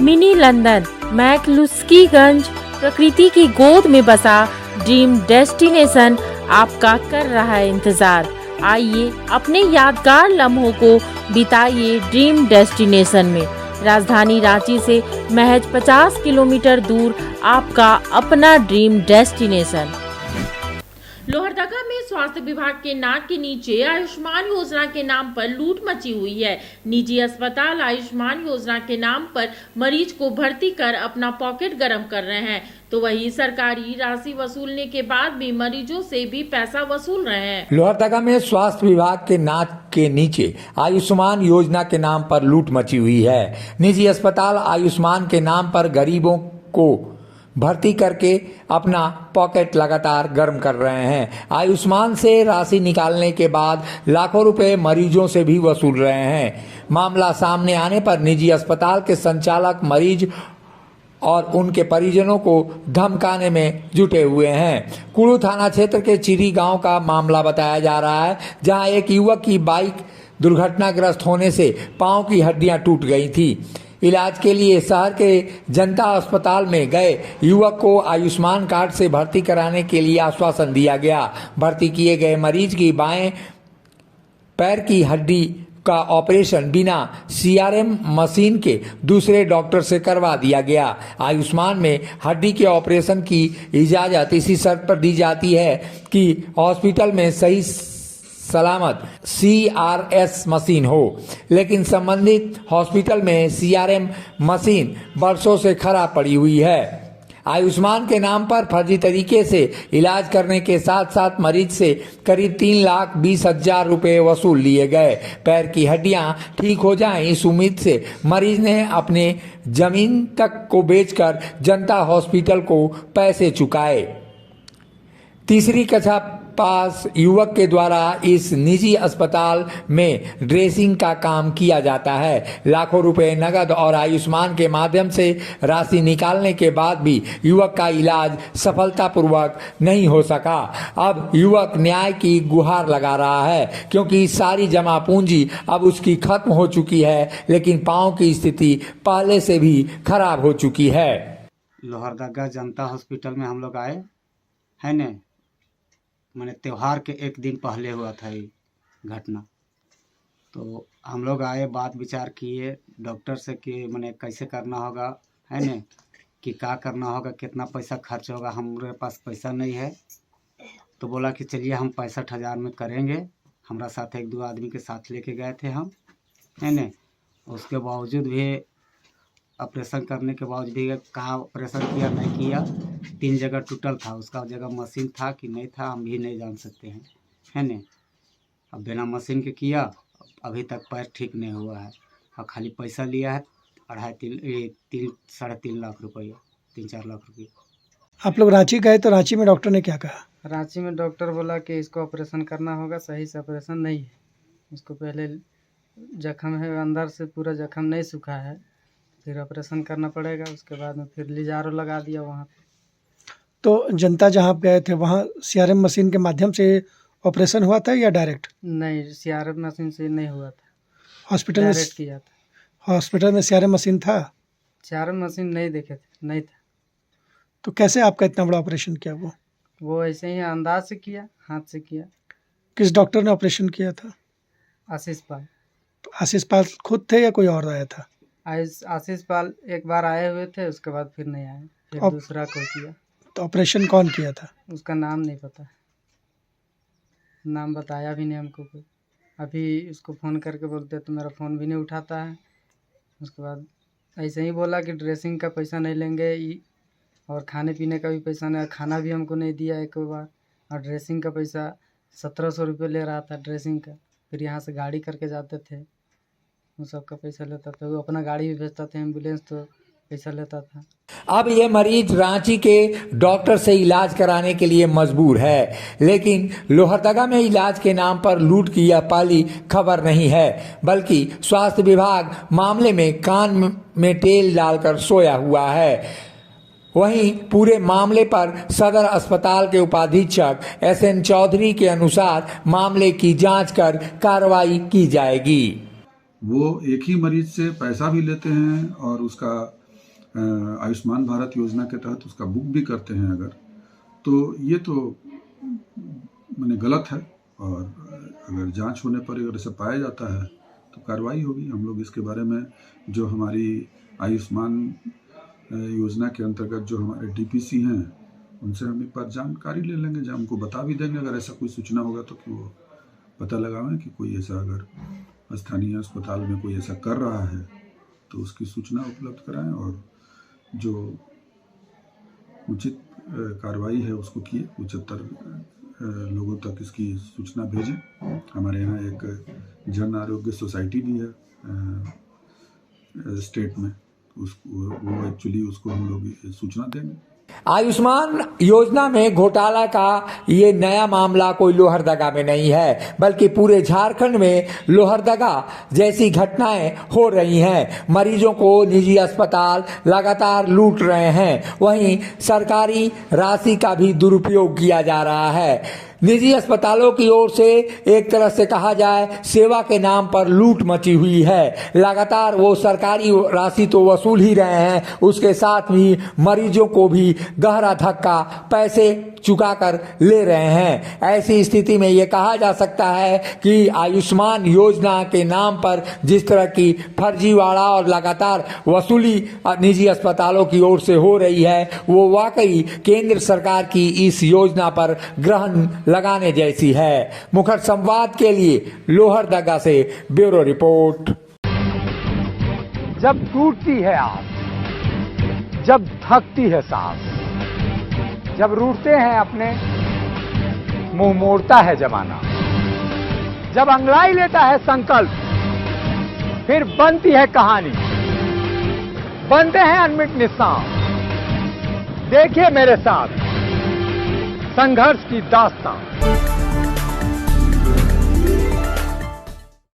Mini London McCluskieganj प्रकृति की गोद में बसा ड्रीम डेस्टिनेशन आपका कर रहा है इंतजार। आइए अपने यादगार लम्हों को बिताइए ड्रीम डेस्टिनेशन में। राजधानी रांची से महज 50 किलोमीटर दूर आपका अपना ड्रीम डेस्टिनेशन। लोहरदगा में स्वास्थ्य विभाग के नाक के नीचे आयुष्मान योजना के नाम पर लूट मची हुई है। निजी अस्पताल आयुष्मान योजना के नाम पर मरीज को भर्ती कर अपना पॉकेट गरम कर रहे हैं, तो वही सरकारी राशि वसूलने के बाद भी मरीजों से भी पैसा वसूल रहे हैं। लोहरदगा में स्वास्थ्य विभाग के नाक के नीचे आयुष्मान योजना के नाम पर लूट मची हुई है। निजी अस्पताल आयुष्मान के नाम पर गरीबों को भर्ती करके अपना पॉकेट लगातार गर्म कर रहे हैं। आयुष्मान से राशि निकालने के बाद लाखों रुपए मरीजों से भी वसूल रहे हैं। मामला सामने आने पर निजी अस्पताल के संचालक मरीज और उनके परिजनों को धमकाने में जुटे हुए हैं। कुड़ू थाना क्षेत्र के चिरी गांव का मामला बताया जा रहा है, जहां एक युवक की बाइक दुर्घटनाग्रस्त होने से पांव की हड्डियां टूट गई थी। इलाज के लिए शहर के जनता अस्पताल में गए युवक को आयुष्मान कार्ड से भर्ती कराने के लिए आश्वासन दिया गया। भर्ती किए गए मरीज की बाएं पैर की हड्डी का ऑपरेशन बिना सीआरएम मशीन के दूसरे डॉक्टर से करवा दिया गया। आयुष्मान में हड्डी के ऑपरेशन की इजाजत इसी शर्त पर दी जाती है कि हॉस्पिटल में सही सलामत सीआरएस मशीन हो, लेकिन संबंधित हॉस्पिटल में सीआरएम मशीन वर्षों से खराब पड़ी हुई है। आयुष्मान के नाम पर फर्जी तरीके से इलाज करने के साथ साथ मरीज से करीब 3,20,000 रुपए वसूल लिए गए। पैर की हड्डियां ठीक हो जाएं, इस उम्मीद से मरीज ने अपने जमीन तक को बेचकर जनता हॉस्पिटल को पैसे चुकाए। तीसरी कक्षा पास युवक के द्वारा इस निजी अस्पताल में ड्रेसिंग का काम किया जाता है। लाखों रुपए नगद और आयुष्मान के माध्यम से राशि निकालने के बाद भी युवक का इलाज सफलतापूर्वक नहीं हो सका। अब युवक न्याय की गुहार लगा रहा है, क्योंकि सारी जमा पूंजी अब उसकी खत्म हो चुकी है, लेकिन पांव की स्थिति पहले से भी खराब हो चुकी है। लोहरदगा जनता हॉस्पिटल में हम लोग आए है न, मैंने त्यौहार के एक दिन पहले हुआ था ये घटना। तो हम लोग आए, बात विचार किए डॉक्टर से कि मैंने कैसे करना होगा है न, कि क्या करना होगा, कितना पैसा खर्च होगा। हमारे पास पैसा नहीं है, तो बोला कि चलिए हम 65,000 में करेंगे। हमारा साथ 1-2 आदमी के साथ लेके गए थे हम है न। उसके बावजूद भी ऑपरेशन करने के बावजूद भी कहाँ ऑपरेशन किया नहीं किया, 3 जगह टूटल था। उसका जगह मशीन था कि नहीं था हम भी नहीं जान सकते हैं है न। अब बिना मशीन के किया, अभी तक पैर ठीक नहीं हुआ है और खाली पैसा लिया है 3.5-3.5 लाख रुपये, 3-4 लाख रुपये। आप लोग रांची गए तो रांची में डॉक्टर ने क्या कहा? रांची में डॉक्टर बोला कि इसको ऑपरेशन करना होगा, सही से ऑपरेशन नहीं है। इसको पहले जख्म है, अंदर से पूरा जख्म नहीं सूखा है, फिर ऑपरेशन करना पड़ेगा। उसके बाद में फिर लिजारो लगा दिया वहाँ पे। तो जनता जहाँ आप गए थे वहाँ सीआरएम मशीन के माध्यम से ऑपरेशन हुआ था या डायरेक्ट? नहीं, सीआरएम मशीन से नहीं हुआ था, हॉस्पिटल में डायरेक्ट किया था। हॉस्पिटल में सीआरएम मशीन था? सीआरएम मशीन नहीं देखे थे, नहीं था। तो कैसे आपका इतना बड़ा ऑपरेशन किया? वो ऐसे ही अंदाज से किया, हाथ से किया। किस डॉक्टर ने ऑपरेशन किया था? आशीष पाल। तो आशीष पाल खुद थे या कोई और आया था? आशीष पाल एक बार आए हुए थे, उसके बाद फिर नहीं आए, फिर दूसरा कोई किया। तो ऑपरेशन कौन किया था? उसका नाम नहीं पता, नाम बताया भी नहीं हमको कोई। अभी उसको फ़ोन करके बोलते तो मेरा फ़ोन भी नहीं उठाता है। उसके बाद ऐसे ही बोला कि ड्रेसिंग का पैसा नहीं लेंगे और खाने पीने का भी पैसा नहीं, खाना भी हमको नहीं दिया एक बार। और ड्रेसिंग का पैसा 1700 रुपये ले रहा था ड्रेसिंग का। फिर यहाँ से गाड़ी करके जाते थे, वो सब का पैसा लेता था। वो अपना गाड़ी भी भेजता था, एम्बुलेंस, तो पैसा लेता था। अब ये मरीज रांची के डॉक्टर से इलाज कराने के लिए मजबूर है, लेकिन लोहरदगा में इलाज के नाम पर लूट की यह पहली खबर नहीं है, बल्कि स्वास्थ्य विभाग मामले में कान में तेल डालकर सोया हुआ है। वहीं पूरे मामले पर सदर अस्पताल के उपाधीक्षक SN चौधरी के अनुसार मामले की जांच कर कार्रवाई की जाएगी। वो एक ही मरीज से पैसा भी लेते हैं और उसका आयुष्मान भारत योजना के तहत उसका बुक भी करते हैं अगर, तो ये तो माने गलत है। और अगर जांच होने पर अगर ऐसा पाया जाता है तो कार्रवाई होगी। हम लोग इसके बारे में जो हमारी आयुष्मान योजना के अंतर्गत जो हमारे डीपीसी हैं उनसे हम एक बार जानकारी ले लेंगे, जो हमको बता भी देंगे अगर ऐसा कोई सूचना होगा तो कि वो पता लगावें कि कोई ऐसा अगर स्थानीय अस्पताल में कोई ऐसा कर रहा है तो उसकी सूचना उपलब्ध कराएं और जो उचित कार्रवाई है उसको किए, उच्चतर लोगों तक इसकी सूचना भेजें। हमारे यहाँ एक जन आरोग्य सोसाइटी भी है स्टेट में, वो एक्चुअली उसको हम लोग सूचना देंगे। आयुष्मान योजना में घोटाला का ये नया मामला कोई लोहरदगा में नहीं है, बल्कि पूरे झारखंड में लोहरदगा जैसी घटनाएं हो रही हैं। मरीजों को निजी अस्पताल लगातार लूट रहे हैं, वहीं सरकारी राशि का भी दुरुपयोग किया जा रहा है। निजी अस्पतालों की ओर से एक तरह से कहा जाए सेवा के नाम पर लूट मची हुई है। लगातार वो सरकारी राशि तो वसूल ही रहे हैं, उसके साथ ही मरीजों को भी गहरा धक्का पैसे चुकाकर ले रहे हैं। ऐसी स्थिति में ये कहा जा सकता है कि आयुष्मान योजना के नाम पर जिस तरह की फर्जीवाड़ा और लगातार वसूली निजी अस्पतालों की ओर से हो रही है, वो वाकई केंद्र सरकार की इस योजना पर ग्रहण लगाने जैसी है। मुखर संवाद के लिए लोहरदगा से ब्यूरो रिपोर्ट। जब टूटती है आस, जब थकती है सांस, जब रूठते हैं अपने, मुंह मोड़ता है जमाना, जब अंगड़ाई लेता है संकल्प, फिर बनती है कहानी, बनते हैं अनमिट निशान। देखिए मेरे साथ संघर्ष की दास्तां।